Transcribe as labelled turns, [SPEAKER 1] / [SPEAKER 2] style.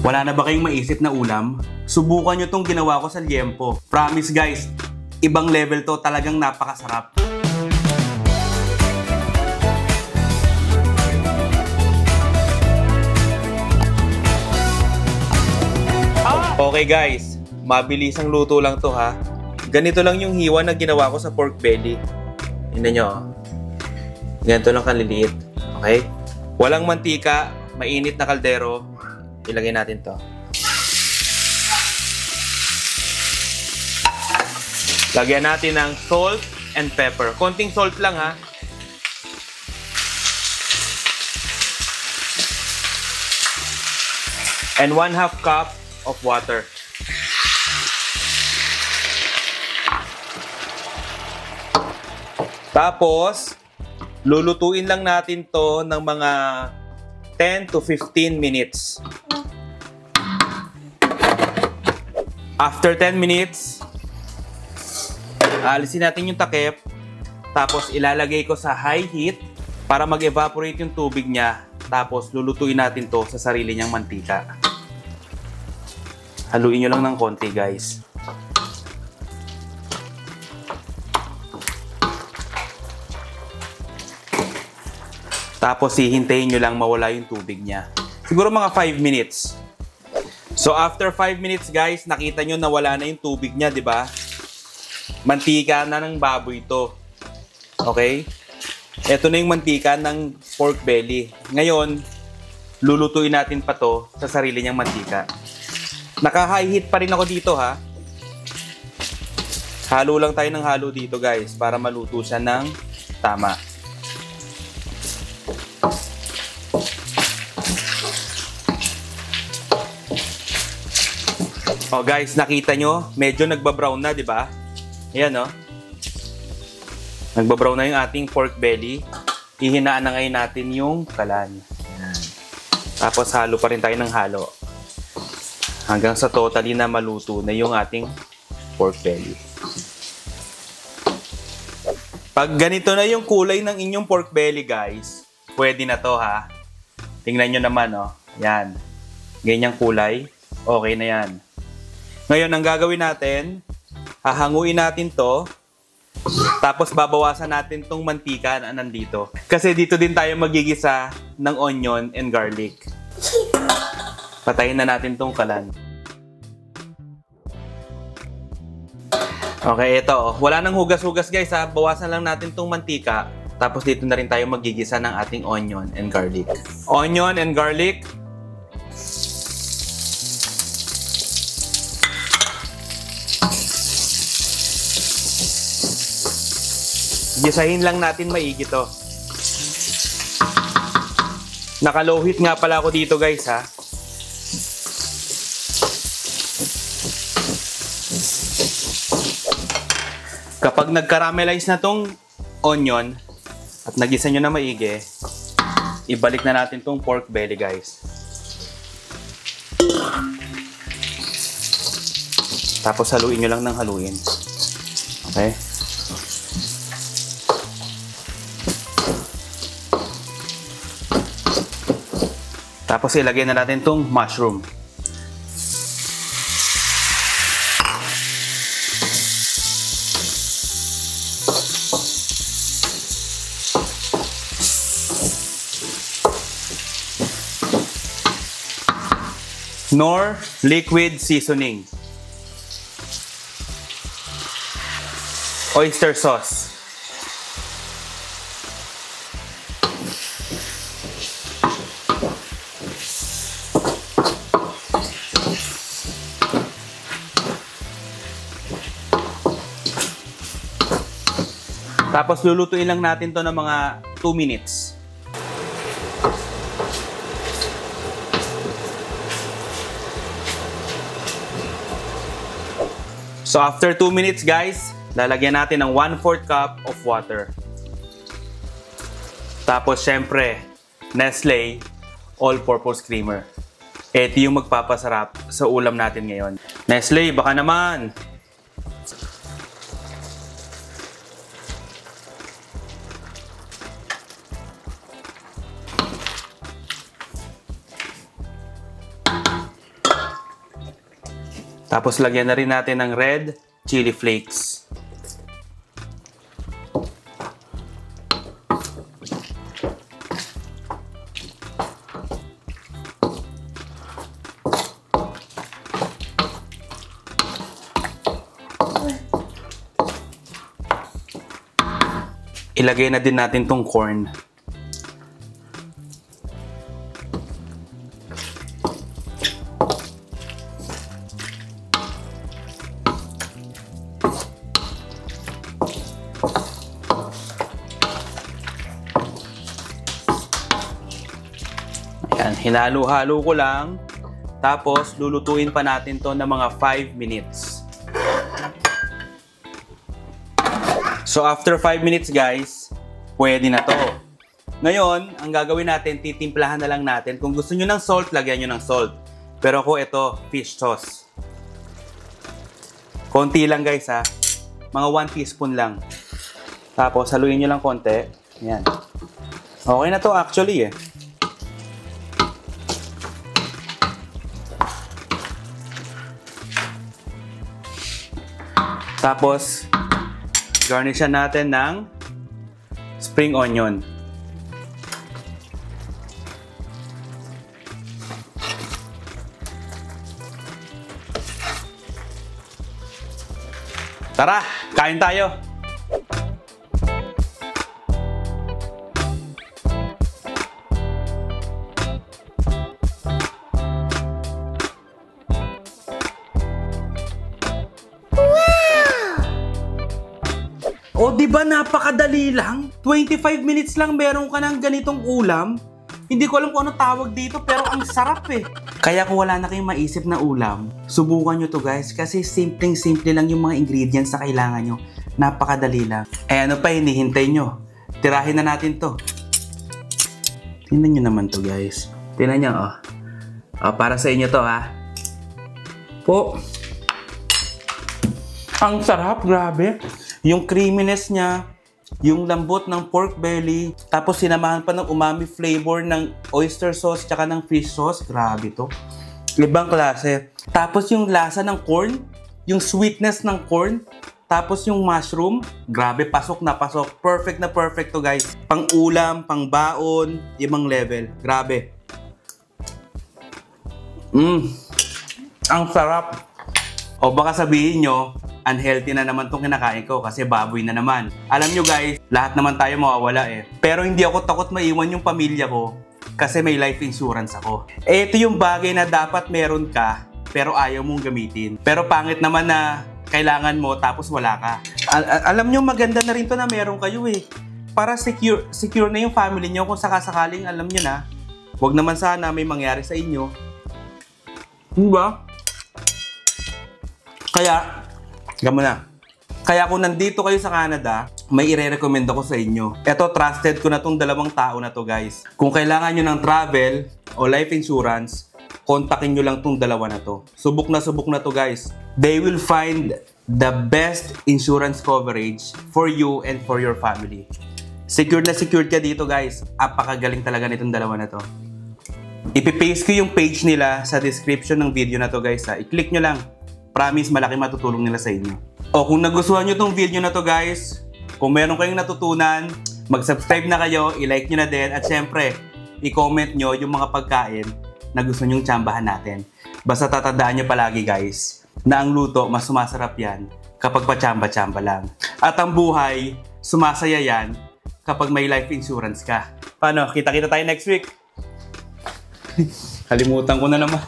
[SPEAKER 1] Wala na ba kayong maisip na ulam? Subukan nyo tong ginawa ko sa liempo. Promise guys, ibang level to, talagang napakasarap. Okay guys, mabilisang luto lang to ha. Ganito lang yung hiwa na ginawa ko sa pork belly. Tingnan nyo. Ganito lang kaliliit. Okay? Walang mantika, mainit na kaldero. Ilagay natin to. Lagyan natin ng salt and pepper. Konting salt lang ha. And 1/2 cup of water. Tapos, lulutuin lang natin to ng mga 10 to 15 minutes. After 10 minutes, alisin natin yung takip. Tapos, ilalagay ko sa high heat para mag-evaporate yung tubig niya. Tapos, lulutuin natin to sa sarili niyang mantika. Haluin nyo lang ng konti, guys. Tapos hihintayin nyo lang mawala yung tubig niya. Siguro mga 5 minutes. So after 5 minutes guys, nakita nyo nawala na yung tubig niya, di ba? Mantika na ng baboy ito. Okay? Ito na yung mantika ng pork belly. Ngayon, lulutuin natin pa to sa sarili niyang mantika. Naka-high heat pa rin ako dito ha. Halo lang tayo ng halo dito guys para maluto siya ng tama. Oh guys, nakita nyo, medyo nagbabrown na, di ba? Ayan oh. Nagbabrown na yung ating pork belly. Ihinaan na ngayon natin yung kalan. Ayan. Tapos halo pa rin tayo ng halo. Hanggang sa totally na maluto na yung ating pork belly. Pag ganito na yung kulay ng inyong pork belly guys, pwede na to ha. Tingnan nyo naman oh. Ayan. Ganyang kulay. Okay na yan. Ngayon, ang gagawin natin, hahanguin natin to, tapos babawasan natin tong mantika na nandito. Kasi dito din tayo magigisa ng onion and garlic. Patayin na natin tong kalan. Okay, ito. Wala nang hugas-hugas guys ha. Bawasan lang natin tong mantika. Tapos dito na rin tayo magigisa ng ating onion and garlic. Onion and garlic. Gisahin lang natin maigi to. Naka-low heat nga pala ako dito guys ha. Kapag nag-caramelize na tong onion at nagisa nyo na maigi, ibalik na natin tong pork belly guys. Tapos haluin nyo lang ng haluin. Okay? Tapos ilagay na natin tong mushroom. Knorr liquid seasoning. Oyster sauce. Tapos lulutuin lang natin to ng mga 2 minutes. So after 2 minutes guys, lalagyan natin ng 1/4 cup of water. Tapos syempre, Nestle All-Purpose Creamer. Ito yung magpapasarap sa ulam natin ngayon. Nestle, baka naman! Tapos lagyan na rin natin ng red chili flakes. Ilagay na din natin tong corn. Ayan, hinalo-halo ko lang. Tapos, lulutuin pa natin to ng mga 5 minutes. So, after 5 minutes guys, pwede na to. Ngayon, ang gagawin natin, titimplahan na lang natin. Kung gusto nyo ng salt, lagyan nyo ng salt. Pero ako, ito, fish sauce. Konti lang guys ha. Mga 1 teaspoon lang. Tapos, haluin nyo lang konti. Ayan. Okay na to actually eh. Tapos, garnishan natin ng spring onion. Tara, kain tayo! O, di ba napakadali lang? 25 minutes lang meron ka ng ganitong ulam. Hindi ko alam kung ano tawag dito pero ang sarap eh. Kaya kung wala na kayong maisip na ulam, subukan nyo to guys kasi simpleng-simple lang yung mga ingredients na kailangan nyo. Napakadali lang. Eh ano pa hinihintay nyo? Tirahin na natin to. Tingnan nyo naman to guys. Tingnan nyo oh. Para sa inyo to ha. Po. Ang sarap, grabe. Yung creaminess niya, yung lambot ng pork belly, tapos sinamahan pa ng umami flavor ng oyster sauce tsaka ng fish sauce. Grabe to. Ibang klase. Tapos yung lasa ng corn, yung sweetness ng corn, tapos yung mushroom, grabe, pasok na pasok. Perfect na perfect to guys. Pang ulam, pang baon, ibang level. Grabe. Ang sarap. O baka sabihin nyo, unhealthy na naman itong kinakain ko kasi baboy na naman. Alam nyo guys, lahat naman tayo mawawala eh. Pero hindi ako takot maiwan yung pamilya ko kasi may life insurance ako. Ito yung bagay na dapat meron ka pero ayaw mong gamitin. Pero pangit naman na kailangan mo tapos wala ka. Alam nyo maganda na rin to na meron kayo eh. Para secure na yung family nyo kung sakasakaling alam nyo na. Huwag naman sana may mangyari sa inyo. Diba? Kaya, gamo na. Kaya kung nandito kayo sa Canada, may ire-recommend ako sa inyo. Ito, trusted ko na tong 2 tao na to guys. Kung kailangan nyo ng travel o life insurance, kontakin nyo lang tong 2 na to. Subok na to guys. They will find the best insurance coverage for you and for your family. Secured na secured ka dito guys. Apakagaling talaga nitong 2 na to. Ipipaste ko yung page nila sa description ng video na to guys ha. I-click nyo lang. Promise, malaki matutulong nila sa inyo. O kung nagustuhan nyo tong video na to guys, kung meron kayong natutunan, mag-subscribe na kayo, i-like nyo na din, at syempre, i-comment nyo yung mga pagkain na gusto nyong tsambahan natin. Basta tatandaan nyo palagi guys, na ang luto, mas sumasarap yan kapag patsamba-tsamba lang. At ang buhay, sumasaya yan kapag may life insurance ka. Paano? Kita-kita tayo next week. Kalimutan ko na naman.